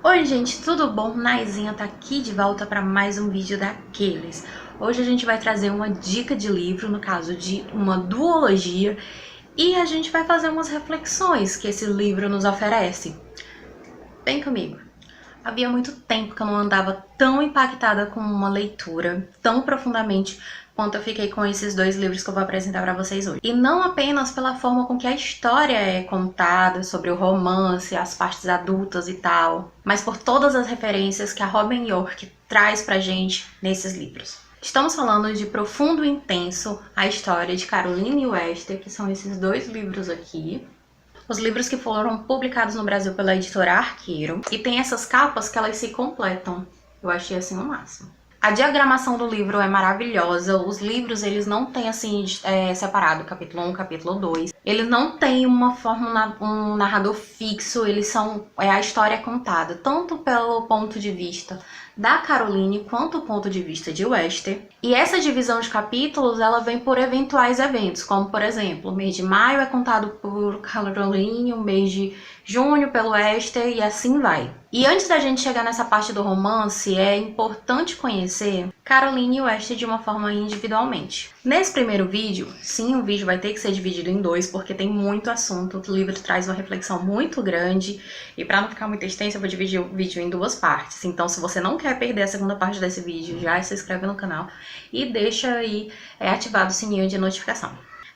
Oi gente, tudo bom? Naizinha tá aqui de volta para mais um vídeo daqueles. Hoje a gente vai trazer uma dica de livro, no caso de uma duologia, e a gente vai fazer umas reflexões que esse livro nos oferece. Vem comigo! Havia muito tempo que eu não andava tão impactada com uma leitura tão profundamente quanto eu fiquei com esses dois livros que eu vou apresentar para vocês hoje. E não apenas pela forma com que a história é contada, sobre o romance, as partes adultas e tal, mas por todas as referências que a Robin York traz pra gente nesses livros. Estamos falando de Profundo e Intenso, a história de Caroline Wester, que são esses dois livros aqui. Os livros que foram publicados no Brasil pela editora Arqueiro. E tem essas capas que elas se completam. Eu achei assim o máximo. A diagramação do livro é maravilhosa. Os livros, eles não têm assim separado, capítulo 1, capítulo 2. Eles não têm uma forma, um narrador fixo. Eles são, a história contada, tanto pelo ponto de vista da Caroline quanto o ponto de vista de Wester. E essa divisão de capítulos, ela vem por eventuais eventos, como por exemplo, o mês de maio é contado por Caroline, o mês de junho pelo Wester e assim vai. E antes da gente chegar nessa parte do romance, é importante conhecer Caroline e Wester de uma forma individualmente. Nesse primeiro vídeo, sim, o vídeo vai ter que ser dividido em dois, porque tem muito assunto, o livro traz uma reflexão muito grande, e para não ficar muito extenso, eu vou dividir o vídeo em duas partes. Então, se você não quer perder a segunda parte desse vídeo, já se inscreve no canal e deixa aí ativado o sininho de notificação.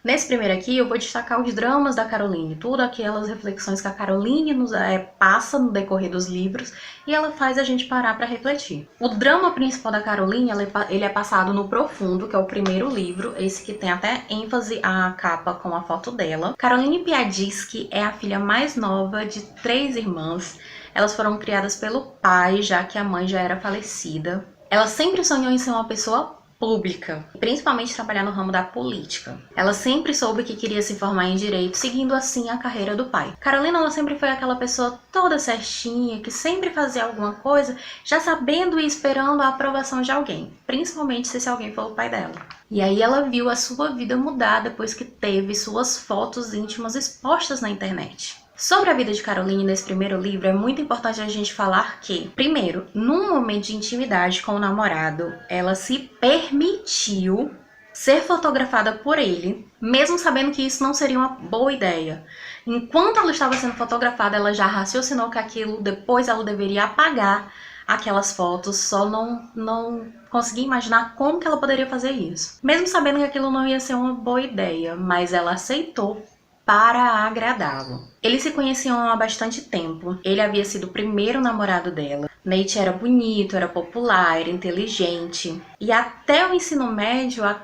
Nesse primeiro aqui, eu vou destacar os dramas da Caroline, tudo aquelas reflexões que a Caroline nos passa no decorrer dos livros e ela faz a gente parar para refletir. O drama principal da Caroline, ele é passado no Profundo, que é o primeiro livro, esse que tem até ênfase a capa com a foto dela. Caroline Piadiski é a filha mais nova de 3 irmãs. Elas foram criadas pelo pai, já que a mãe já era falecida. Ela sempre sonhou em ser uma pessoa pública, principalmente trabalhar no ramo da política. Ela sempre soube que queria se formar em direito, seguindo assim a carreira do pai. Carolina, ela sempre foi aquela pessoa toda certinha, que sempre fazia alguma coisa, já sabendo e esperando a aprovação de alguém, principalmente se esse alguém for o pai dela. E aí ela viu a sua vida mudar depois que teve suas fotos íntimas expostas na internet. Sobre a vida de Caroline nesse primeiro livro, é muito importante a gente falar que, primeiro, num momento de intimidade com o namorado, ela se permitiu ser fotografada por ele, mesmo sabendo que isso não seria uma boa ideia. Enquanto ela estava sendo fotografada, ela já raciocinou que aquilo depois ela deveria apagar aquelas fotos, só não conseguia imaginar como que ela poderia fazer isso. Mesmo sabendo que aquilo não ia ser uma boa ideia, mas ela aceitou para agradá-lo. Eles se conheciam há bastante tempo. Ele havia sido o primeiro namorado dela. Nate era bonito, era popular, era inteligente. E até o ensino médio, a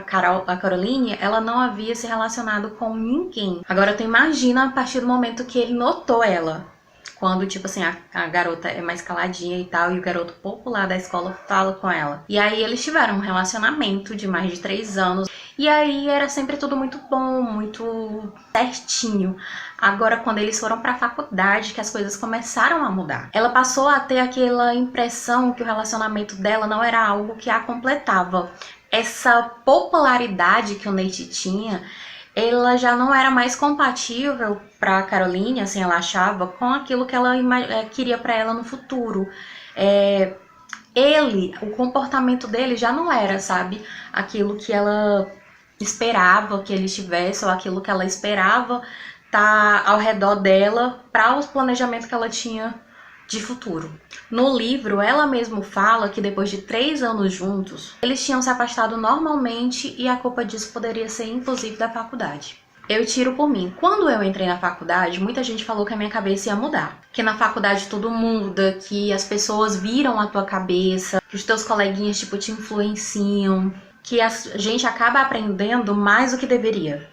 Caroline, ela não havia se relacionado com ninguém. Agora tu imagina a partir do momento que ele notou ela. Quando, tipo assim, a garota é mais caladinha e tal, e o garoto popular da escola fala com ela. E aí eles tiveram um relacionamento de mais de 3 anos. E aí era sempre tudo muito bom, muito certinho. Agora, quando eles foram pra faculdade, que as coisas começaram a mudar. Ela passou a ter aquela impressão que o relacionamento dela não era algo que a completava. Essa popularidade que o Nate tinha, ela já não era mais compatível para Caroline, assim, ela achava, com aquilo que ela queria para ela no futuro. O comportamento dele já não era, sabe, aquilo que ela esperava que ele tivesse, ou aquilo que ela esperava tá ao redor dela para os planejamentos que ela tinha de futuro. No livro, ela mesma fala que depois de 3 anos juntos, eles tinham se afastado normalmente e a culpa disso poderia ser inclusive da faculdade. Eu tiro por mim. Quando eu entrei na faculdade, muita gente falou que a minha cabeça ia mudar. Que na faculdade tudo muda, que as pessoas viram a tua cabeça, que os teus coleguinhas tipo te influenciam, que a gente acaba aprendendo mais do que deveria.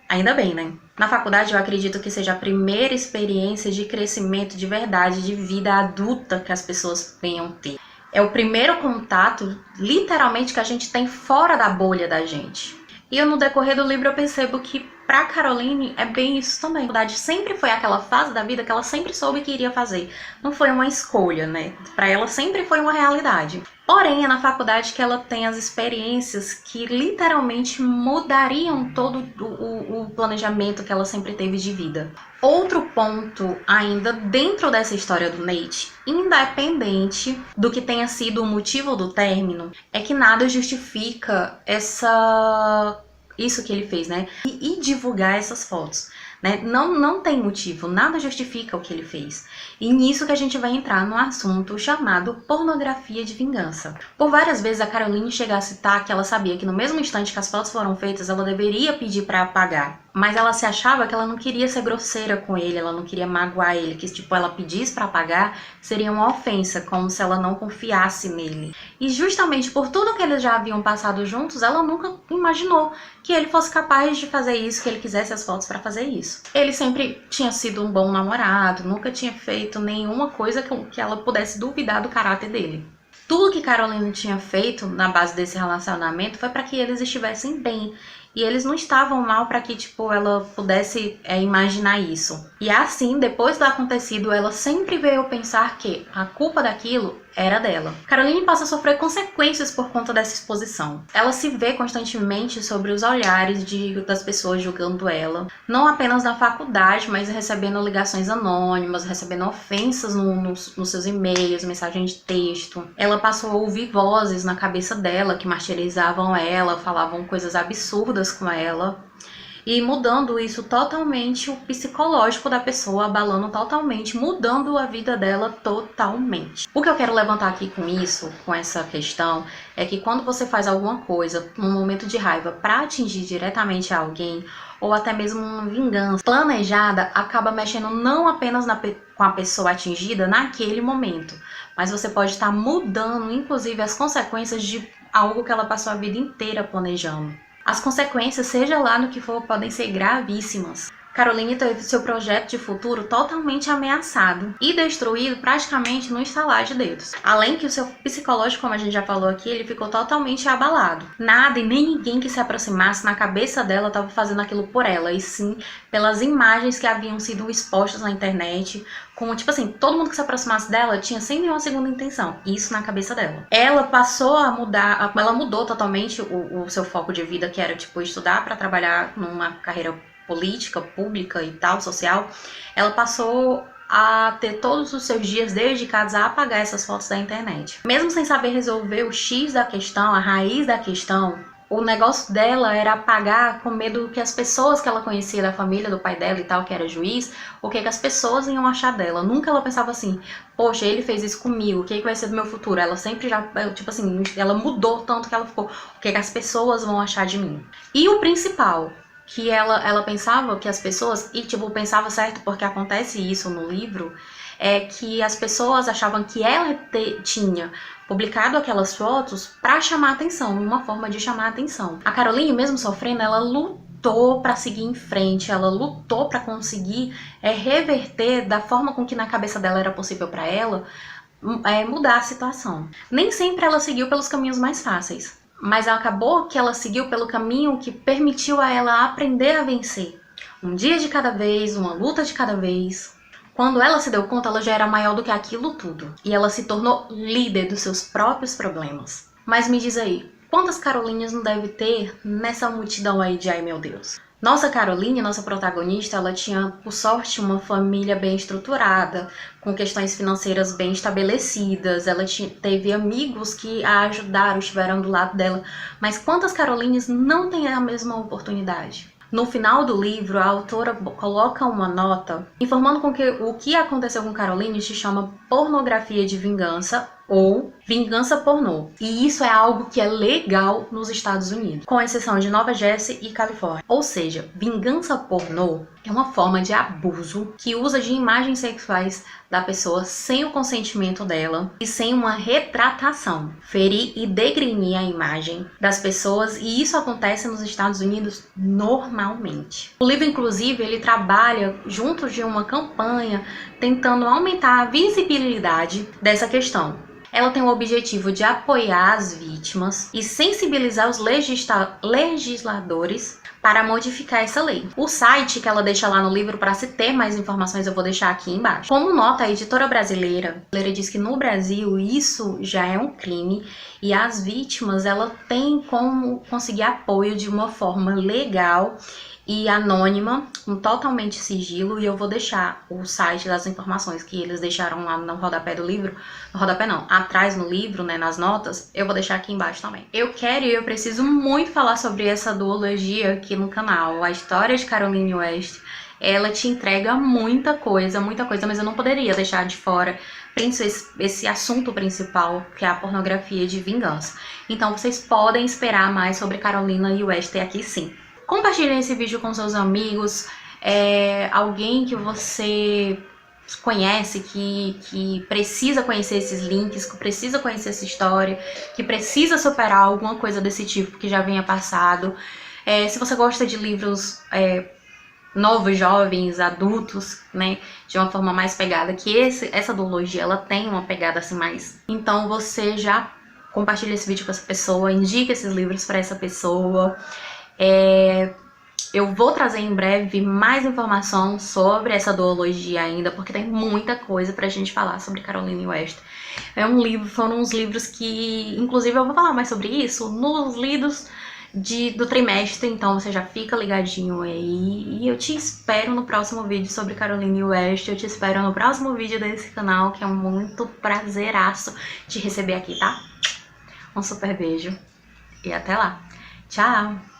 Ainda bem, né? Na faculdade eu acredito que seja a primeira experiência de crescimento de verdade, de vida adulta que as pessoas venham ter. É o primeiro contato, literalmente, que a gente tem fora da bolha da gente. E no decorrer do livro eu percebo que pra Caroline é bem isso também. A faculdade sempre foi aquela fase da vida que ela sempre soube que iria fazer. Não foi uma escolha, né? Pra ela sempre foi uma realidade. Porém, é na faculdade que ela tem as experiências que literalmente mudariam todo o planejamento que ela sempre teve de vida. Outro ponto ainda dentro dessa história do Nate, independente do que tenha sido o motivo do término, é que nada justifica isso que ele fez, né? E divulgar essas fotos, né? Não tem motivo, nada justifica o que ele fez. E nisso que a gente vai entrar no assunto chamado pornografia de vingança. Por várias vezes a Caroline chega a citar que ela sabia que no mesmo instante que as fotos foram feitas, ela deveria pedir para apagar. Mas ela se achava que ela não queria ser grosseira com ele, ela não queria magoar ele, que tipo, ela pedisse para apagar seria uma ofensa, como se ela não confiasse nele. E justamente por tudo que eles já haviam passado juntos, ela nunca imaginou que ele fosse capaz de fazer isso, que ele quisesse as fotos para fazer isso. Ele sempre tinha sido um bom namorado, nunca tinha feito nenhuma coisa que ela pudesse duvidar do caráter dele. Tudo que Caroline tinha feito na base desse relacionamento foi para que eles estivessem bem. E eles não estavam mal para que, tipo, ela pudesse imaginar isso. E assim, depois do acontecido, ela sempre veio pensar que a culpa daquilo era dela. Caroline passa a sofrer consequências por conta dessa exposição. Ela se vê constantemente sobre os olhares das pessoas julgando ela. Não apenas na faculdade, mas recebendo ligações anônimas, recebendo ofensas nos seus e-mails, mensagens de texto. Ela passou a ouvir vozes na cabeça dela que martirizavam ela, falavam coisas absurdas com ela. E mudando isso totalmente, o psicológico da pessoa, abalando totalmente, mudando a vida dela totalmente. O que eu quero levantar aqui com isso, com essa questão, é que quando você faz alguma coisa num momento de raiva para atingir diretamente alguém, ou até mesmo uma vingança planejada, acaba mexendo não apenas com a pessoa atingida naquele momento, mas você pode estar mudando, inclusive, as consequências de algo que ela passou a vida inteira planejando. As consequências, seja lá no que for, podem ser gravíssimas. Caroline teve seu projeto de futuro totalmente ameaçado e destruído praticamente no estalar de dedos. Além que o seu psicológico, como a gente já falou aqui, ele ficou totalmente abalado. Nada e nem ninguém que se aproximasse na cabeça dela estava fazendo aquilo por ela, e sim pelas imagens que haviam sido expostas na internet, como tipo assim, todo mundo que se aproximasse dela tinha sem nenhuma segunda intenção, isso na cabeça dela. Ela passou a mudar, ela mudou totalmente o seu foco de vida, que era tipo estudar para trabalhar numa carreira política, pública e tal, social. Ela passou a ter todos os seus dias dedicados a apagar essas fotos da internet. Mesmo sem saber resolver o X da questão, a raiz da questão, o negócio dela era apagar com medo que as pessoas que ela conhecia da família, do pai dela e tal, que era juiz, o que as pessoas iam achar dela. Nunca ela pensava assim, poxa, ele fez isso comigo, o que vai ser do meu futuro? Ela sempre já, tipo assim, ela mudou tanto que ela ficou, o que as pessoas vão achar de mim? E o principal, que ela pensava que as pessoas, e tipo, pensava certo porque acontece isso no livro, é que as pessoas achavam que ela tinha publicado aquelas fotos para chamar atenção, uma forma de chamar atenção. A Caroline, mesmo sofrendo, ela lutou para seguir em frente, ela lutou para conseguir reverter da forma com que na cabeça dela era possível para ela mudar a situação. Nem sempre ela seguiu pelos caminhos mais fáceis, mas acabou que ela seguiu pelo caminho que permitiu a ela aprender a vencer. Um dia de cada vez, uma luta de cada vez. Quando ela se deu conta, ela já era maior do que aquilo tudo. E ela se tornou líder dos seus próprios problemas. Mas me diz aí, quantas Carolines não deve ter nessa multidão aí de ai meu Deus? Nossa Caroline, nossa protagonista, ela tinha, por sorte, uma família bem estruturada, com questões financeiras bem estabelecidas, ela teve amigos que a ajudaram, estiveram do lado dela, mas quantas Carolines não têm a mesma oportunidade? No final do livro, a autora coloca uma nota informando com que o que aconteceu com Caroline se chama pornografia de vingança ou vingança pornô. E isso é algo que é legal nos Estados Unidos, com exceção de Nova Jersey e Califórnia. Ou seja, vingança pornô é uma forma de abuso que usa de imagens sexuais da pessoa sem o consentimento dela e sem uma retratação. Ferir e degrenir a imagem das pessoas, e isso acontece nos Estados Unidos normalmente. O livro, inclusive, ele trabalha junto de uma campanha tentando aumentar a visibilidade dessa questão. Ela tem o objetivo de apoiar as vítimas e sensibilizar os legisladores para modificar essa lei. O site que ela deixa lá no livro, para se ter mais informações, eu vou deixar aqui embaixo. Como nota, a editora brasileira diz que no Brasil isso já é um crime e as vítimas ela tem como conseguir apoio de uma forma legal e anônima, com totalmente sigilo, e eu vou deixar o site das informações que eles deixaram lá no rodapé do livro, no rodapé não, atrás no livro, né, nas notas, eu vou deixar aqui embaixo também. Eu quero e eu preciso muito falar sobre essa duologia aqui no canal, a história de Caroline West. Ela te entrega muita coisa, mas eu não poderia deixar de fora esse assunto principal, que é a pornografia de vingança. Então vocês podem esperar mais sobre Carolina West aqui sim. Compartilhem esse vídeo com seus amigos, alguém que você conhece, que precisa conhecer esses links, que precisa conhecer essa história, que precisa superar alguma coisa desse tipo que já venha passado. Se você gosta de livros novos, jovens, adultos, né, de uma forma mais pegada, que essa duologia, ela tem uma pegada assim mais... Então você já compartilha esse vídeo com essa pessoa, indica esses livros para essa pessoa. Eu vou trazer em breve mais informação sobre essa duologia ainda, porque tem muita coisa pra gente falar sobre Caroline West. Foram uns livros que, inclusive eu vou falar mais sobre isso nos lidos do trimestre, então você já fica ligadinho aí. E eu te espero no próximo vídeo sobre Caroline West, eu te espero no próximo vídeo desse canal, que é muito prazeraço te receber aqui, tá? Um super beijo e até lá. Tchau!